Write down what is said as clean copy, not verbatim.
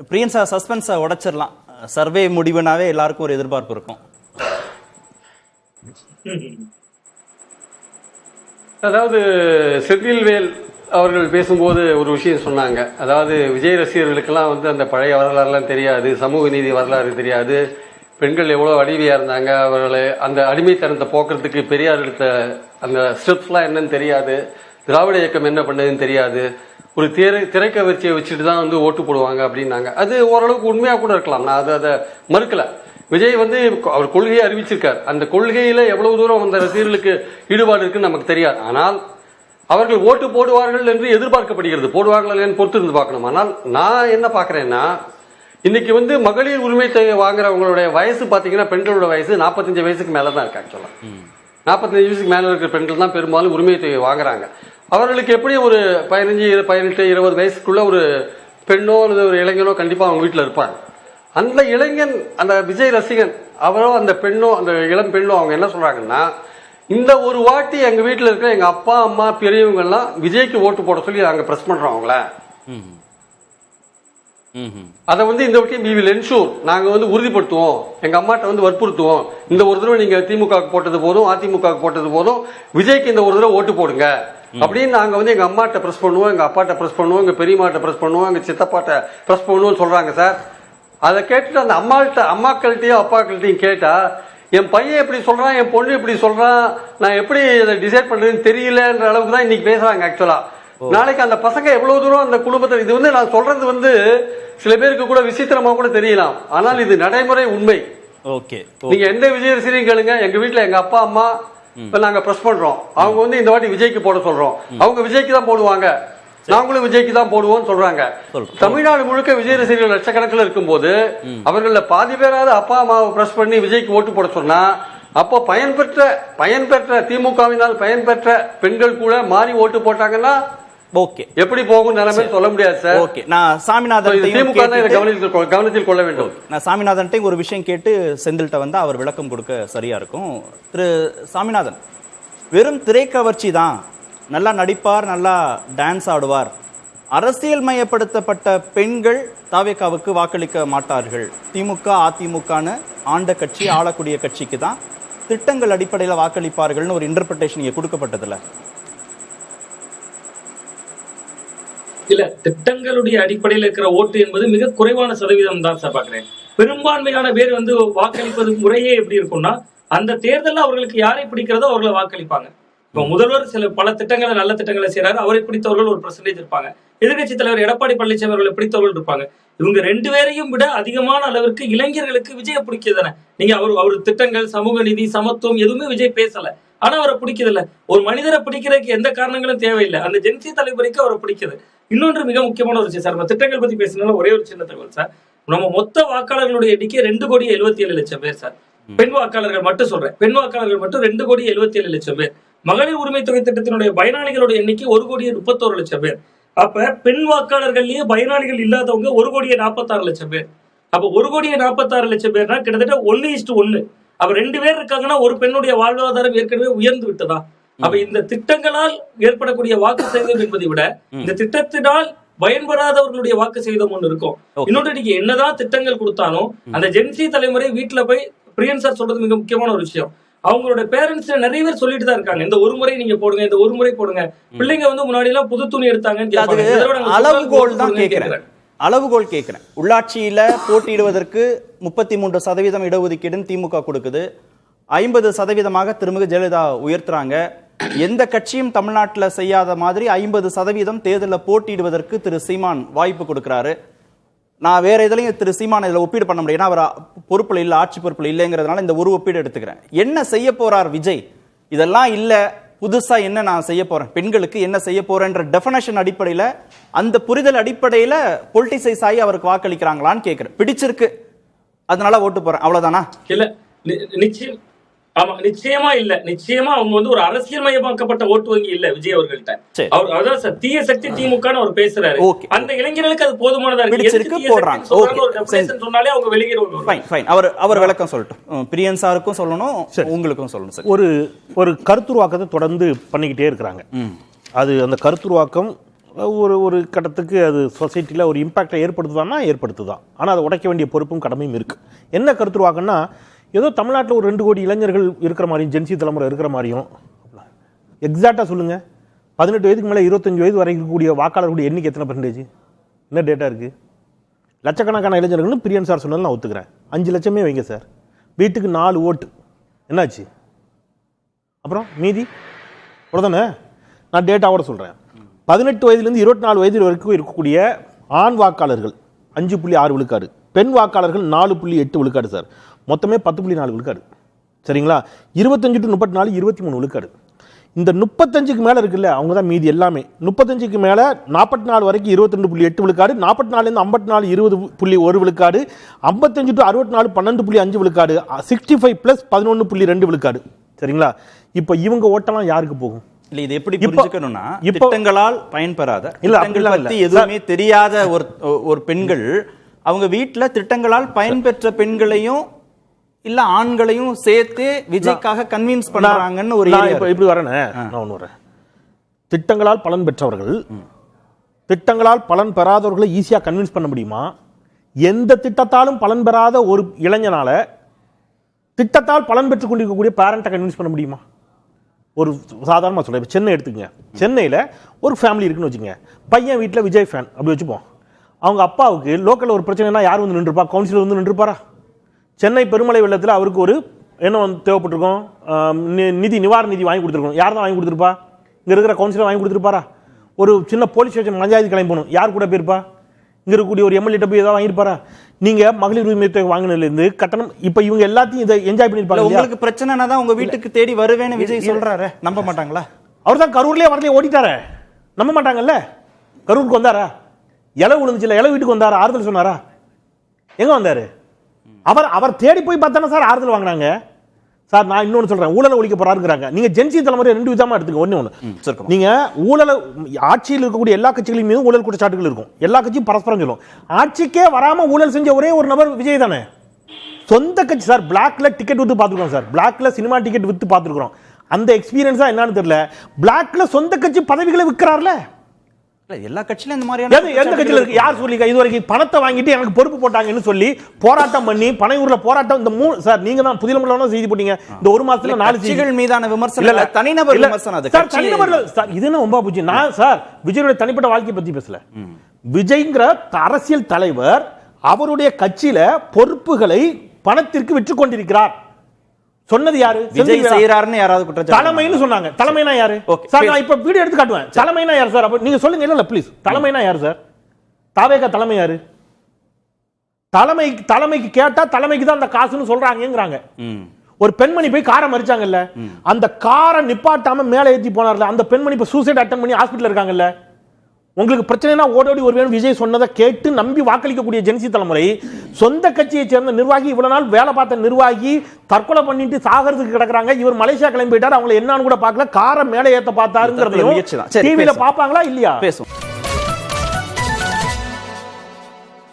பிரியன்ஸா சஸ்பென்ஸை உடைச்சிடலாம். Survey முடிவுனாவே எல்லாருக்கும் ஒரு எதிர்பார்ப்பு இருக்கும். அதாவது செந்தில்வேல் அவர்கள் பேசும்போது ஒரு விஷயம் சொன்னாங்க. அதாவது விஜய் ரசிகர்களுக்கெல்லாம் அந்த பழைய வரலாறுலாம் தெரியாது, சமூக நீதி வரலாறு தெரியாது, பெண்கள் எவ்வளோ அடிமையாக இருந்தாங்க, அவர்களை அந்த அடிமைத்தனத்தை போக்குறதுக்கு பெரியார் எடுத்த அந்த ஸ்டெப்ஸ்லாம் என்னன்னு தெரியாது, திராவிட இயக்கம் என்ன பண்ணதுன்னு தெரியாது, ஒரு திரைக்கவர்ச்சியை வச்சுட்டு தான் ஓட்டு போடுவாங்க அப்படின்னாங்க. அது ஓரளவுக்கு உண்மையாக கூட இருக்கலாம், நான் அதை மறுக்கல. விஜய் அவர் கொள்கையை அறிவிச்சிருக்கார். அந்த கொள்கையில எவ்வளவு தூரம் அந்த ரசிகர்களுக்கு ஈடுபாடு இருக்குன்னு நமக்கு தெரியாது. ஆனால் அவர்கள் ஓட்டு போடுவார்கள் என்று எதிர்பார்க்கப்படுகிறது. போடுவார்கள் பொறுத்து இருந்து பார்க்கணும். ஆனால் நான் என்ன பார்க்கிறேன்னா, இன்னைக்கு மகளிர் உரிமை தொகை வாங்குறவங்களுடைய வயசு பாத்தீங்கன்னா பெண்களோட வயசு 45 வயசுக்கு மேலதான் இருக்கு. ஆக்சுவலா 45 வயசுக்கு மேல இருக்கிற பெண்கள் தான் பெரும்பாலும் உரிமை தொகை வாங்குறாங்க. அவர்களுக்கு எப்படி ஒரு 15, 18, 20 வயசுக்குள்ள ஒரு பெண்ணோ அல்லது ஒரு இளைஞனோ கண்டிப்பா அவங்க வீட்டுல இருப்பாங்க. அந்த இளைஞன், அந்த விஜய் ரசிகன், அவரோ அந்த பெண்ணோ, அந்த இளம் பெண்ணோ அவங்க என்ன சொல்றாங்கன்னா, இந்த ஒரு வாட்டி எங்க வீட்டுல இருக்கிற எங்க அப்பா அம்மா பெரியவங்க எல்லாம் விஜய்க்கு ஓட்டு போட சொல்லி நாங்க பிரஸ் பண்றோம் அவங்கள. அதை இந்த வாட்டி we will ensure, நாங்க உறுதிப்படுத்துவோம், எங்க அம்மாட்ட வற்புறுத்துவோம், இந்த ஒரு தடவை நீங்க திமுக போட்டது போதும், அதிமுக போட்டது போதும், விஜய்க்கு இந்த ஒரு தடவை ஓட்டு போடுங்க அப்படின்னு நாங்க எங்க அம்மாட்ட பிரஸ் பண்ணுவோம், எங்க அப்பாட்ட பிரஸ் பண்ணுவோம், எங்க பெரியமாட்ட பிரஸ் பண்ணுவோம், எங்க சித்தப்பாட்ட பிரஸ் பண்ணுவோம் சொல்றாங்க சார். அதை கேட்டுட்டு அந்த அம்மாக்கள்கிட்டையும் அப்பாக்கள்கிட்டையும் கேட்டா, என் பையன் எப்படி சொல்றான், என் பொண்ணு எப்படி சொல்றான், நான் எப்படி இதை டிசைட் பண்றேன்னு தெரியலன்ற அளவுக்கு தான் இன்னைக்கு பேசுறாங்க. ஆக்சுவலா நாளைக்கு அந்த பசங்க எவ்வளவு தூரம் அந்த குடும்பத்தை, இது நான் சொல்றது சில பேருக்கு கூட விசித்திரமா கூட தெரியலாம், ஆனால் இது நடைமுறை உண்மை. நீங்க எந்த விஜய் ரசிகரையும் கேளுங்க, எங்க வீட்டுல எங்க அப்பா அம்மா இப்ப நாங்க பிரஸ் பண்றோம், அவங்க இந்த வாட்டி விஜய்க்கு போட சொல்றோம், அவங்க விஜய்க்கு தான் போடுவாங்க, நாங்களும் விஜய்க்கு தான் போடுவோம் சொல்றாங்க. தமிழ்நாடு முழுக்க விஜய் ரசிகர்கள் லட்சக்கணக்கில் இருக்கும் போது அவர்கள பாதி பேராவது அப்பா அம்மாவை பிரஸ் பண்ணி விஜய்க்கு ஓட்டு போட சொன்னா, அப்போ பயன்பெற்ற திமுகவினால் பயன்பெற்ற பெண்கள் கூட மாறி ஓட்டு போட்டாங்கன்னா எப்படி போகும் நிலைமை சொல்ல முடியாது சார். ஓகே, நான் சாமிநாதன் கவனத்தில் கொள்ள வேண்டும். நான் சாமிநாதன் ஒரு விஷயம் கேட்டு செந்தில்கிட்ட அவர் விளக்கம் கொடுக்க சரியா இருக்கும். திரு சாமிநாதன், வெறும் திரைக்கவர்ச்சி தான், நல்லா நடிப்பார், நல்லா டான்ஸ் ஆடுவார், அரசியல் மயப்படுத்தப்பட்ட பெண்கள் தாவேகாவுக்கு வாக்களிக்க மாட்டார்கள், திமுக அதிமுகன்னு ஆண்ட கட்சி ஆளக்கூடிய கட்சிக்கு தான் திட்டங்கள் அடிப்படையில் வாக்களிப்பார்கள்னு ஒரு இன்டர்பிரேஷன் இங்க கொடுக்கப்பட்டதுல இல்ல. திட்டங்களுடைய அடிப்படையில் இருக்கிற ஓட்டு என்பது மிக குறைவான சதவீதம் தான் சார் பாக்குறேன். பெரும்பான்மையான பேர் வாக்களிப்பது முறையே எப்படி இருக்கும்னா, அந்த தேர்தலில் அவர்களுக்கு யாரை பிடிக்கிறதோ அவர்களை வாக்களிப்பாங்க. இப்ப முதல்வர் பல திட்டங்களை, நல்ல திட்டங்களை செய்யறாரு, அவரை பிடித்தவர்கள் ஒரு பெர்சன்டேஜ் இருப்பாங்க. எதிர்கட்சி தலைவர் எடப்பாடி பழனிசாமி அவர்களை பிடித்தவர்கள் இருப்பாங்க. இவங்க 2 பேரையும் விட அதிகமான அளவிற்கு இளைஞர்களுக்கு விஜய பிடிக்குதானே. நீங்க அவர் திட்டங்கள், சமூக நீதி, சமத்துவம் எதுவுமே விஜய் பேசல, ஆனா அவரை பிடிக்குதில்ல. ஒரு மனிதரை பிடிக்கிறதுக்கு எந்த காரணங்களும் தேவையில்லை, அந்த ஜென்சி தலைவருக்கு அவரை பிடிக்குது. இன்னொன்று மிக முக்கியமான ஒரு விஷயம் சார், நம்ம திட்டங்கள் பத்தி பேசினால ஒரே ஒரு சின்ன தகவல் சார். நம்ம மொத்த வாக்காளர்களுடைய எண்ணிக்கை 2,77,00,000 பேர் சார். பெண் வாக்காளர்கள் மட்டும் சொல்றேன், பெண் வாக்காளர்கள் மட்டும் 2,77,00,000 பேர். மகளிர் உரிமை தொகை திட்டத்தினுடைய பயனாளிகளுடைய எண்ணிக்கை 1,41,00,000 பேர். அப்ப பெண் வாக்காளர்கள்லயே பயனாளிகள் இல்லாதவங்க 1,46,00,000 பேர். அப்ப 1,46,00,000 பேர்னா கிட்டத்தட்ட 1:1. அப்ப 2 பேர் இருக்காங்கன்னா ஒரு பெண்ணுடைய வாழ்வாதாரம் ஏற்கனவே உயர்ந்து விட்டதா? அப்ப இந்த திட்டங்களால் ஏற்படக்கூடிய வாக்கு சதவீதம் என்பதை விட இந்த திட்டத்தினால் பயன்பெறாதவர்களுடைய வாக்கு சதவீதம் ஒண்ணு இருக்கும். இன்னொன்று, நீங்க என்னதான் திட்டங்கள் கொடுத்தாலும் அந்த ஜென்சி தலைமுறை வீட்டுல போய், பிரியன் சார் சொல்றது மிக முக்கியமான ஒரு விஷயம், அவங்களோட பேரண்ட்ஸ் நிறைய பேர் சொல்லிட்டு தான் இருக்காங்க, இந்த ஒரு முறை நீங்க போடுங்க, இந்த ஒரு முறை போடுங்க. பிள்ளைங்க முன்னாடி எல்லாம் புது துணி எடுத்தாங்க. அளவுகோல் தான் கேட்கிறேன், அளவுகோல் கேட்கிறேன். உள்ளாட்சியில போட்டியிடுவதற்கு 33% இடஒதுக்கீடுன்னு திமுக கொடுக்குது, 50% திரும்ப ஜெயலலிதா உயர்த்துறாங்க. எந்த கட்சியும் தமிழ்நாட்டில் செய்யாத மாதிரி 50% தேர்தலில் போட்டியிடுவதற்கு திரு சீமான் வாய்ப்பு கொடுக்கிறாரு. நான் வேற எதுலையும் திரு சீமான் இதில் ஒப்பீடு பண்ண முடியும், அவர் பொறுப்புல இல்லை, ஆட்சி பொறுப்புல இல்லைங்கிறதுனால இந்த ஒரு ஒப்பீடு எடுத்துக்கிறேன். என்ன செய்ய போறார் விஜய்? இதெல்லாம் இல்ல, புதுசா என்ன நான் செய்ய போறேன், பெண்களுக்கு என்ன செய்ய போறேன்ற டெஃபினேஷன் அடிப்படையில், அந்த புரிதல் அடிப்படையில் பொலிட்டிசைஸ் ஆகி அவருக்கு வாக்களிக்கிறாங்களான்னு கேட்கிறேன். பிடிச்சிருக்கு அதனால ஓட்டு போறேன், அவ்வளவுதானா? இல்ல, நிச்சயம் ஆமா, நிச்சயமா இல்ல. நிச்சயமா அவங்க ஒரு அரசியல் மயமாக்கப்பட்ட ஓட்டு வங்கி இல்ல விஜய் அவர்கள்ட்ட. அவர் அதான் சத்திய சக்தி திமுக அவர் பேசுறாரு. அந்த இளைஞர்களுக்கு அது போதுமானதா இருக்கு சொன்னாலே அவங்க வெளியேறுவாங்க. அவர் விளக்கம் சொல்லட்டும், பிரியன் சாருக்கும் சொல்லணும், உங்களுக்கும் சொல்லணும். ஒரு கருத்துருவாக்கத்தை தொடர்ந்து பண்ணிக்கிட்டே இருக்கிறாங்க. அது அந்த கருத்துருவாக்கம் ஒரு கட்டத்துக்கு அது சொசைட்டியில் ஒரு இம்பாக்டை ஏற்படுத்துதான்னா ஏற்படுத்துதான். ஆனால் அதை உடைக்க வேண்டிய பொறுப்பும் கடமையும் இருக்குது. என்ன கருத்துருவாங்கன்னா, ஏதோ தமிழ்நாட்டில் ஒரு 2 கோடி இளைஞர்கள் இருக்கிற மாதிரியும் ஜென்சி தலைமுறை இருக்கிற மாதிரியும். எக்ஸாக்டாக சொல்லுங்கள், 18 வயதுக்கு மேலே 25 வயது வரை இருக்கக்கூடிய வாக்காளர்களுடைய எண்ணிக்கை எத்தனை %? என்ன டேட்டா இருக்குது? லட்சக்கணக்கான இளைஞர்கள்னு பிரியன் சார் சொன்னது நான் ஒத்துக்கிறேன். 5 லட்சமே வைங்க சார், வீட்டுக்கு 4 ஓட்டு, என்னாச்சு? அப்புறம் மீதி அவ்வளோதானே. நான் டேட்டாவோட சொல்கிறேன். 18 வயதுலேருந்து 24 வயது வரைக்கும் இருக்கக்கூடிய ஆண் வாக்காளர்கள் 5.6 விழுக்காடு, பெண் வாக்காளர்கள் 4.8 விழுக்காடு சார், மொத்தமே 10.4 விழுக்காடு. சரிங்களா? 25 to 34 23 விழுக்காடு. இந்த 35க்கு மேலே இருக்குல்ல, அவங்க தான் மீதி எல்லாமே. 35க்கு மேலே 44 வரைக்கும் 22.8 விழுக்காடு, 44லேருந்து 54 20.1 விழுக்காடு, 55 to 64 12.5 விழுக்காடு, 65+ 11.2 விழுக்காடு. சரிங்களா? இப்போ இவங்க ஓட்டெல்லாம் யாருக்கு போகும்? இல்ல, இது எப்படி புரிஞ்சுக்கணும்னா, திட்டங்களால் பயன்பெறாத, திட்டங்கள் பத்தி எதுவுமே தெரியாத ஒரு பெண்கள் அவங்க வீட்டுல திட்டங்களால் பயன்பெற்ற பெண்களையும் இல்ல ஆண்களையும் சேர்த்து விஜய்க்காக கன்வின்ஸ் பண்றாங்கன்னு ஒரு இப்படி வரேன். நான் ஒன்று வரேன். திட்டங்களால் பலன் பெற்றவர்கள் திட்டங்களால் பலன் பெறாதவர்களை ஈஸியா கன்வின்ஸ் பண்ண முடியுமா? எந்த திட்டத்தாலும் பலன் பெறாத ஒரு இளைஞனால திட்டத்தால் பலன் பெற்றுக் கொண்டிருக்கக்கூடிய பேரண்ட்டை கன்வின்ஸ் பண்ண முடியுமா? ஒரு சாதாரணமாக சொல்கிறேன், இப்போ சென்னை எடுத்துக்கங்க. சென்னையில் ஒரு ஃபேமிலி இருக்குன்னு வச்சுக்கோங்க. பையன் வீட்டில் விஜய் ஃபேன் அப்படி வச்சுப்போம். அவங்க அப்பாவுக்கு லோக்கலில் ஒரு பிரச்சனைனா யார் வந்து நின்றுப்பா? கவுன்சிலர் வந்து நின்றுப்பாரா? சென்னை பெருமழை வெள்ளத்தில் அவருக்கு ஒரு என்ன வந்து தேவைப்பட்டிருக்கோம், நிவாரண நிதி வாங்கி கொடுத்துருக்கோம். யார் தான் வாங்கி கொடுத்துருப்பா? இங்கே இருக்கிற கவுன்சிலர் வாங்கி கொடுத்துருப்பாரா? ஒரு சின்ன போலீஸ் ஸ்டேஷன் பஞ்சாயத்து கிளம்பி போகணும், யார் கூட போயிருப்பா? இங்கே இருக்கக்கூடிய ஒரு எம்எல்ஏ போய் ஏதாவது வாங்கியிருப்பாரா? நீங்க மகளிர் உரிமை தொகை வாங்கினதுலேருந்து கட்டணம், இப்போ இவங்க எல்லாத்தையும் இதை என்ஜாய் பண்ணிருப்பாங்க. உங்களுக்கு பிரச்சனைனா தான் உங்க வீட்டுக்கு தேடி வருவேன்னு விஜய் சொல்றாரு, நம்ப மாட்டாங்களா? அவர் தான் கரூர்லேயே வரலையே ஓடிட்டாரு, நம்ப மாட்டாங்கல்ல? கரூருக்கு வந்தாரா? இலை விழுந்துச்சுல, இலை வீட்டுக்கு வந்தாரா? ஆறுதல் சொன்னாரா? எங்க வந்தாரு? அவர் தேடி போய் பார்த்தானே சார் ஆறுதல் வாங்கினாங்க. சார் நான் இன்னொன்று சொல்றேன், ஊழலை ஒழிக்க போறாருங்கிறாங்க. நீங்க ஜென்சி தலைமுறை 2 விதமா எடுத்துங்க. ஒண்ணு நீங்க ஊழல ஆட்சியில் இருக்கக்கூடிய எல்லா கட்சிகளின் மீதும் ஊழல் குற்றச்சாட்டுகள் இருக்கும். எல்லா கட்சியும் பரஸ்பரம் சொல்லும். ஆட்சிக்கே வராம ஊழல் செஞ்ச ஒரே ஒரு நபர் விஜய் தானே. சொந்த கட்சி சார், பிளாக்ல டிக்கெட் வித்து பார்த்துருக்கோம் சார், பிளாக்ல சினிமா டிக்கெட் வித்து பார்த்துருக்கோம். அந்த எக்ஸ்பீரியன்ஸா என்னன்னு தெரியல. பிளாக்ல சொந்த கட்சி பதவிகளை விற்கிறார்ல. எல்லா கட்சியிலும் இந்த மாதிரியான எந்த கட்சியில இருக்கு? யார் சொல்லிங்க இதுவரைக்கும் பணத்தை வாங்கிட்டு எனக்கு பொறுப்பு போட்டாங்கன்னு சொல்லி போராட்டம் பண்ணி பனையூர்ல போராட்டம்? இந்த சார் நீங்க தான் புதிய செய்தி போட்டீங்க. இந்த ஒரு மாசத்துல 4 கட்சிகள் மீதான விமர்சனம், தனிநபர் விமர்சனம். அது சார் தனிநபர் சார், இது என்ன ரொம்ப பூச்சி. நான் சார் விஜயோட தனிப்பட்ட வாழ்க்கையை பத்தி பேசல. விஜய்ங்கிற அரசியல் தலைவர் அவருடைய கட்சியில பொறுப்புகளை பணத்திற்கு விற்று கொண்டிருக்கிறார். சொன்னது யாரு? விஜய் செய்யறாருன்னு யாராவது குற்றச்சாட்டு? தலைமைன்னு சொன்னாங்க. தலைமைனா யாரு சார்? நான் இப்ப வீடியோ எடுத்து காட்டுவேன். தலைமைனா யாரு சார்? அப்ப நீங்க சொல்லுங்க. இல்ல ப்ளீஸ், தலைமைனா யாரு சார்? தாவேகா தலைமை யாரு? தலைமைக்கு கேட்டா தலைமைக்கு தான் அந்த காசுன்னு சொல்றாங்கங்கறாங்க. ஒரு பெண்மணி போய் காரை மறிச்சாங்கல்ல, அந்த காரை நிப்பாட்டாம மேலே ஏத்தி போனார்ல, அந்த பெண்மணி இப்ப சூசைட் அட்டெண்ட் பண்ணி ஹாஸ்பிடல்ல இருக்காங்கல்ல. உங்களுக்கு பிரச்சனைனா ஓடோடி ஒரு வேணும் விஜய் சொன்னதை கேட்டு நம்பி வாக்களிக்கக்கூடிய ஜென்சி தலைமுறை, சொந்த கட்சியை சேர்ந்த நிர்வாகி, இவ்வளவு நாள் வேலை பார்த்த நிர்வாகி தற்கொலை பண்ணிட்டு சாகிறதுக்கு கிடக்குறாங்க. இவர் மலேசியா கிளம்பி போயிட்டார், அவங்களை என்னன்னு கூட பார்க்கல, காரை மேலே ஏத்த பார்த்தாருங்கிறதையும் டிவியில பாப்பாங்களா இல்லையா? பேசும்.